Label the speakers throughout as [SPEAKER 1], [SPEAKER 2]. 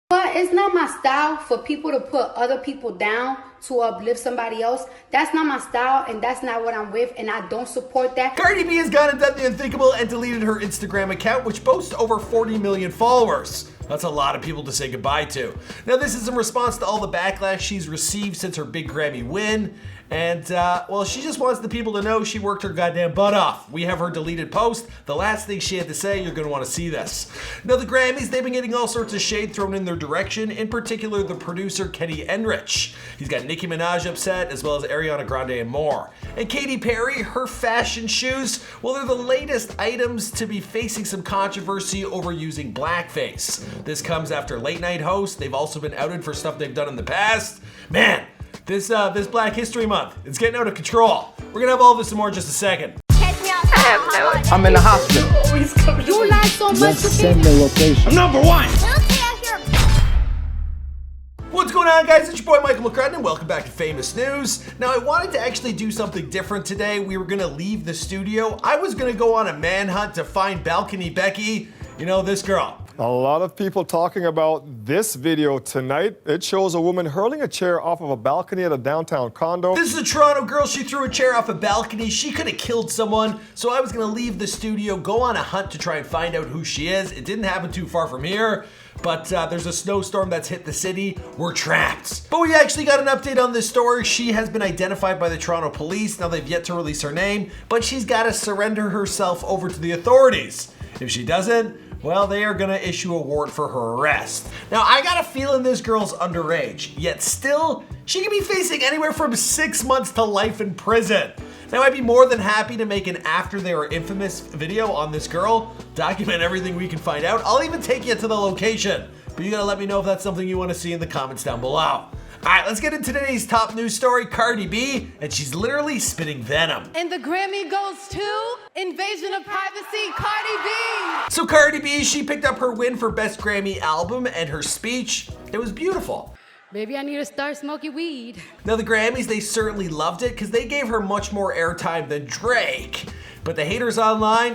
[SPEAKER 1] But it's not my style for people to put other people down to uplift somebody else. That's not my style, and that's not what I'm with, and I don't support that.
[SPEAKER 2] Cardi B has gone and done the unthinkable and deleted her Instagram account, which boasts over 40 million followers. That's a lot of people to say goodbye to. Now, this is in response to all the backlash she's received since her big Grammy win. And, well, she just wants the people to know she worked her goddamn butt off. We have her deleted post. The last thing she had to say, you're going to want to see this. Now, the Grammys, they've been getting all sorts of shade thrown in their direction, in particular the producer Kenny Ehrlich. He's got Nicki Minaj upset, as well as Ariana Grande and more. And Katy Perry, her fashion shoes, well, they're the latest items to be facing some controversy over using blackface. This comes after late night hosts. They've also been outed for stuff they've done in the past. Man, this Black History Month, it's getting out of control. We're gonna have all this and more in just a second.
[SPEAKER 3] I'm in the hospital.
[SPEAKER 1] You lie so much.
[SPEAKER 4] Just send the location.
[SPEAKER 3] I'm number one.
[SPEAKER 2] What's going on, guys? It's your boy Michael McCrudden, and welcome back to Famous News. Now, I wanted to actually do something different today. We were gonna leave the studio. I was gonna go on a manhunt to find Balcony Becky. You know, this girl.
[SPEAKER 5] A lot of people talking about this video tonight. It shows a woman hurling a chair off of a balcony at a downtown condo.
[SPEAKER 2] This is a Toronto girl. She threw a chair off a balcony. She could have killed someone. So I was gonna leave the studio, go on a hunt to try and find out who she is. It didn't happen too far from here, but there's a snowstorm that's hit the city. We're trapped. But we actually got an update on this story. She has been identified by the Toronto police. Now, they've yet to release her name, but she's got to surrender herself over to the authorities. If she doesn't, well, they are gonna issue a warrant for her arrest. Now, I got a feeling this girl's underage, yet still, she could be facing anywhere from 6 months to life in prison. Now, I'd be more than happy to make an after they were infamous video on this girl, document everything we can find out. I'll even take you to the location, but you gotta let me know if that's something you wanna see in the comments down below. All right, let's get into today's top news story, Cardi B, and she's literally spitting venom.
[SPEAKER 6] And the Grammy goes to Invasion of Privacy, Cardi B.
[SPEAKER 2] So Cardi B, she picked up her win for Best Grammy Album, and her speech, it was beautiful.
[SPEAKER 1] Maybe I need to start smoking weed.
[SPEAKER 2] Now, the Grammys, they certainly loved it because they gave her much more airtime than Drake. But the haters online,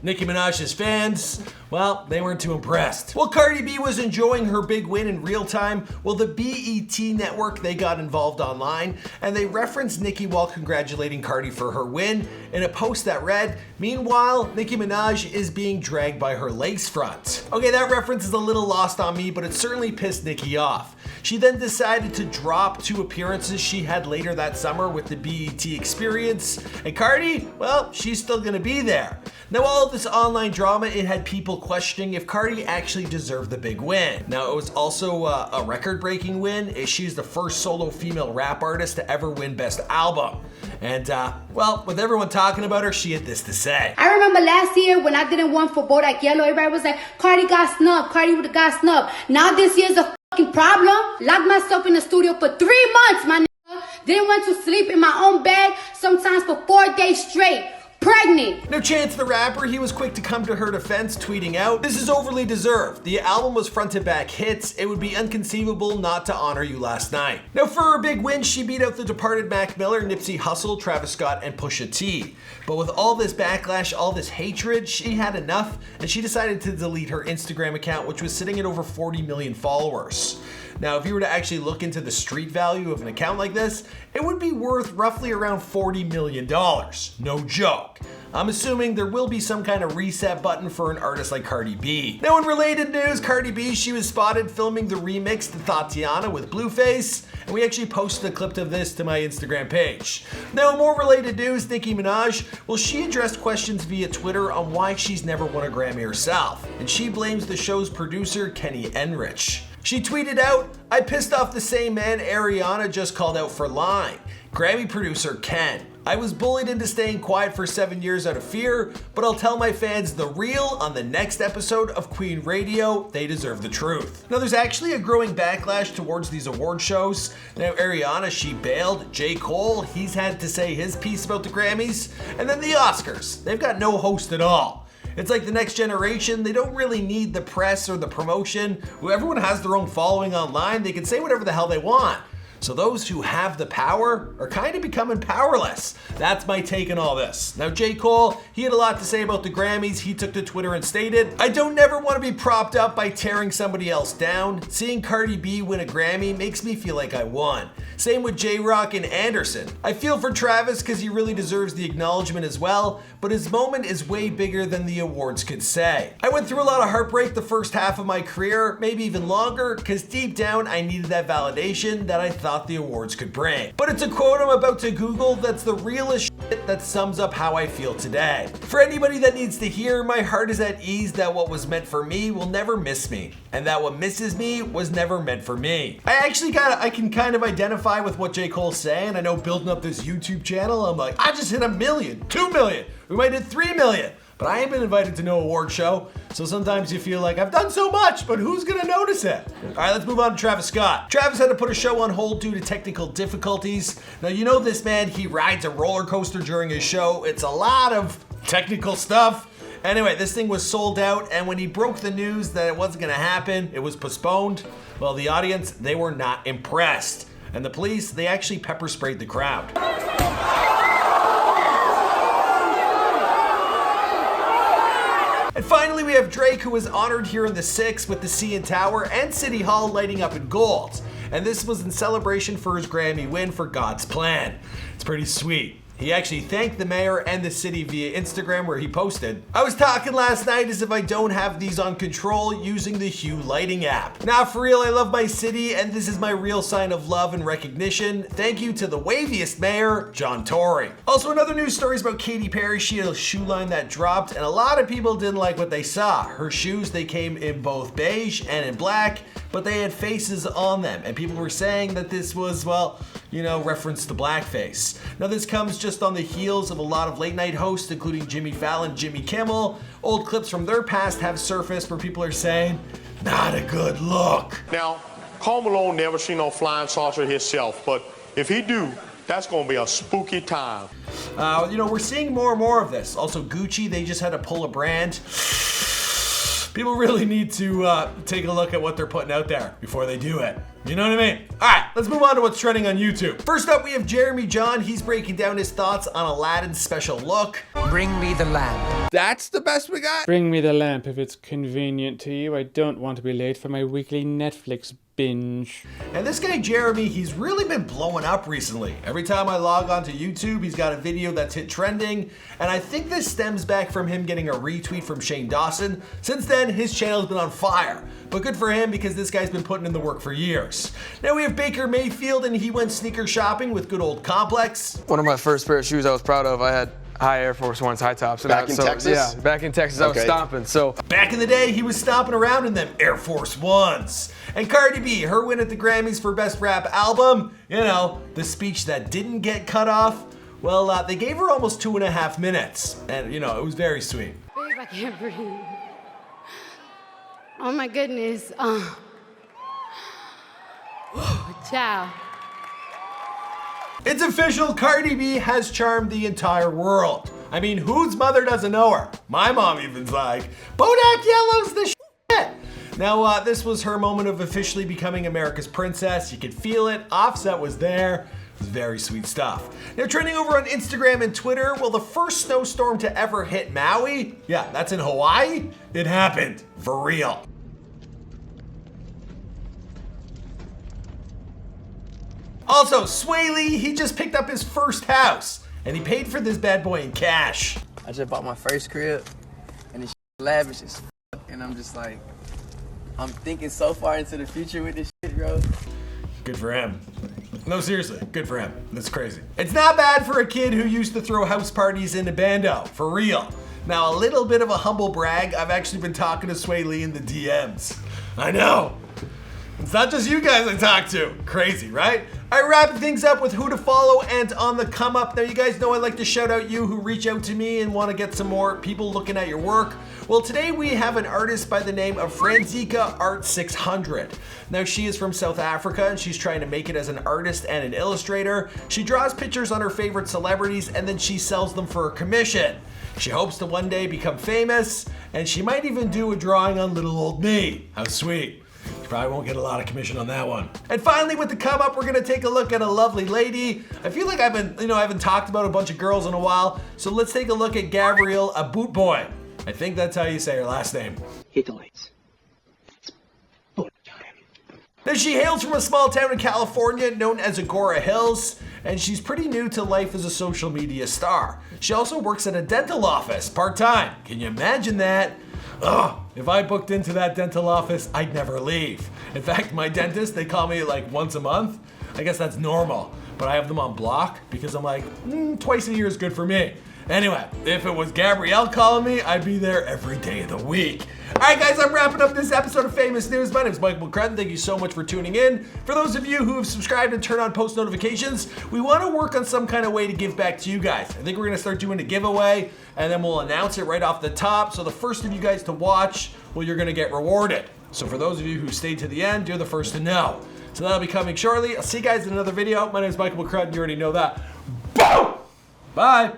[SPEAKER 2] Nicki Minaj's fans, well, they weren't too impressed. While Cardi B was enjoying her big win in real time, well, the BET network, they got involved online, and they referenced Nicki while congratulating Cardi for her win in a post that read, "Meanwhile, Nicki Minaj is being dragged by her lace front." Okay, that reference is a little lost on me, but it certainly pissed Nicki off. She then decided to drop 2 appearances she had later that summer with the BET Experience, and Cardi, well, she's still gonna be there. Now, all of this online drama, it had people questioning if Cardi actually deserved the big win. Now, it was also a record-breaking win, as she's the first solo female rap artist to ever win Best Album. And, well, with everyone talking about her, she had this to say.
[SPEAKER 1] I remember last year when I didn't want for Bodak Yellow, everybody was like, Cardi got snubbed, Cardi would've got snubbed. Now this year's a fucking problem. Locked myself in the studio for 3 months, my nigga. Didn't want to sleep in my own bed, sometimes for 4 days straight. Pregnant.
[SPEAKER 2] Now, Chance the Rapper, he was quick to come to her defense, tweeting out, "This is overly deserved. The album was front to back hits. It would be inconceivable not to honor you last night." Now, for her big win, she beat out the departed Mac Miller, Nipsey Hussle, Travis Scott, and Pusha T. But with all this backlash, all this hatred, she had enough, and she decided to delete her Instagram account, which was sitting at over 40 million followers. Now, if you were to actually look into the street value of an account like this, it would be worth roughly around $40 million. No joke. I'm assuming there will be some kind of reset button for an artist like Cardi B. Now, in related news, Cardi B, she was spotted filming the remix to Tatiana with Blueface, and we actually posted a clip of this to my Instagram page. Now, more related news, Nicki Minaj, well, she addressed questions via Twitter on why she's never won a Grammy herself, and she blames the show's producer, Kenny Ehrlich. She tweeted out, "I pissed off the same man Ariana just called out for lying. Grammy producer Ken. I was bullied into staying quiet for 7 years out of fear, but I'll tell my fans the real on the next episode of Queen Radio. They deserve the truth." Now, there's actually a growing backlash towards these award shows. Now, Ariana, she bailed. J. Cole, he's had to say his piece about the Grammys. And then the Oscars. They've got no host at all. It's like the next generation, they don't really need the press or the promotion. Everyone has their own following online. They can say whatever the hell they want. So those who have the power are kind of becoming powerless. That's my take on all this. Now J. Cole, he had a lot to say about the Grammys. He took to Twitter and stated, "I don't never want to be propped up by tearing somebody else down. Seeing Cardi B win a Grammy makes me feel like I won. Same with J-Rock and Anderson. I feel for Travis because he really deserves the acknowledgement as well, but his moment is way bigger than the awards could say. I went through a lot of heartbreak the first half of my career, maybe even longer, because deep down I needed that validation that I thought the awards could bring. But it's a quote I'm about to Google that's the realest shit that sums up how I feel today. For anybody that needs to hear, my heart is at ease that what was meant for me will never miss me, and that what misses me was never meant for me." I can kind of identify with what J. Cole's saying. I know building up this YouTube channel, I'm like, I just hit 1 million, 2 million, we might hit 3 million. But I ain't been invited to no award show, so sometimes you feel like I've done so much, but who's gonna notice it? All right, let's move on to Travis Scott. Travis had to put a show on hold due to technical difficulties. Now, you know this man, he rides a roller coaster during his show. It's a lot of technical stuff. Anyway, this thing was sold out, and when he broke the news that it wasn't gonna happen, it was postponed, well, the audience, they were not impressed. And the police, they actually pepper sprayed the crowd. And finally, we have Drake, who was honored here in the 6 with the CN Tower and City Hall lighting up in gold. And this was in celebration for his Grammy win for God's Plan. It's pretty sweet. He actually thanked the mayor and the city via Instagram, where he posted, "I was talking last night as if I don't have these on control using the Hue lighting app. Now for real, I love my city and this is my real sign of love and recognition. Thank you to the waviest mayor, John Tory." Also, another news story is about Katy Perry. She had a shoe line that dropped and a lot of people didn't like what they saw. Her shoes, they came in both beige and in black, but they had faces on them. And people were saying that this was, well, you know, reference to blackface. Now this comes just on the heels of a lot of late night hosts, including Jimmy Fallon, Jimmy Kimmel. Old clips from their past have surfaced where people are saying, "Not a good look."
[SPEAKER 4] Now, Karl Malone never seen no flying saucer himself, but if he do, that's gonna be a spooky time.
[SPEAKER 2] You know, we're seeing more and more of this. Also, Gucci, they just had to pull a brand. People really need to take a look at what they're putting out there before they do it. You know what I mean? All right, let's move on to what's trending on YouTube. First up, we have Jeremy Jahn. He's breaking down his thoughts on Aladdin's special look.
[SPEAKER 3] Bring me the lamp.
[SPEAKER 7] That's the best we got?
[SPEAKER 8] Bring me the lamp if it's convenient to you. I don't want to be late for my weekly Netflix binge.
[SPEAKER 2] And this guy Jeremy, he's really been blowing up recently. Every time I log onto YouTube, he's got a video that's hit trending, and I think this stems back from him getting a retweet from Shane Dawson. Since then, his channel's been on fire. But good for him, because this guy's been putting in the work for years. Now we have Baker Mayfield, and he went sneaker shopping with good old Complex.
[SPEAKER 9] One of my first pair of shoes I was proud of, I had high Air Force Ones, high tops.
[SPEAKER 7] Back in Texas?
[SPEAKER 9] Yeah, back in Texas, I was stomping, so.
[SPEAKER 2] Back in the day, he was stomping around in them Air Force Ones. And Cardi B, her win at the Grammys for Best Rap Album, you know, the speech that didn't get cut off, well, they gave her almost 2.5 minutes. And, you know, it was very sweet.
[SPEAKER 1] Babe, I can't breathe. Oh my goodness. Ciao.
[SPEAKER 2] It's official, Cardi B has charmed the entire world. I mean, whose mother doesn't know her? My mom even's like, Bodak Yellow's the shit. Now, this was her moment of officially becoming America's princess. You could feel it. Offset was there. It was very sweet stuff. Now, trending over on Instagram and Twitter, well, the first snowstorm to ever hit Maui, yeah, that's in Hawaii, it happened, for real. Also, SwaeLee, he just picked up his first house, and he paid for this bad boy in cash.
[SPEAKER 10] I just bought my first crib, and it's lavish as fuck, and I'm just like, I'm thinking so far into the future with this shit, bro.
[SPEAKER 2] Good for him. No, seriously, good for him. That's crazy. It's not bad for a kid who used to throw house parties in a bando, for real. Now, a little bit of a humble brag, I've actually been talking to SwaeLee in the DMs. I know. It's not just you guys I talk to. Crazy, right? I wrap things up with who to follow and on the come up. Now, you guys know I like to shout out you who reach out to me and want to get some more people looking at your work. Well, today we have an artist by the name of Franziska Art 600. Now, she is from South Africa and she's trying to make it as an artist and an illustrator. She draws pictures on her favorite celebrities and then she sells them for a commission. She hopes to one day become famous and she might even do a drawing on little old me. How sweet. You probably won't get a lot of commission on that one. And finally, with the come up, we're gonna take a look at a lovely lady. I feel like I haven't talked about a bunch of girls in a while, so let's take a look at Gabriella Abutbol. I think that's how you say her last name.
[SPEAKER 7] Hit the lights.
[SPEAKER 2] Now, she hails from a small town in California known as Agora Hills, and she's pretty new to life as a social media star. She also works at a dental office part-time. Can you imagine that? Ugh, if I booked into that dental office, I'd never leave. In fact, my dentist, they call me like once a month. I guess that's normal, but I have them on block because I'm like, twice a year is good for me. Anyway, if it was Gabrielle calling me, I'd be there every day of the week. All right, guys, I'm wrapping up this episode of Famous News. My name is Michael McCrudden. Thank you so much for tuning in. For those of you who have subscribed and turned on post notifications, we want to work on some kind of way to give back to you guys. I think we're going to start doing a giveaway, and then we'll announce it right off the top. So the first of you guys to watch, well, you're going to get rewarded. So for those of you who stayed to the end, you're the first to know. So that'll be coming shortly. I'll see you guys in another video. My name is Michael McCrudden. You already know that. Boom! Bye.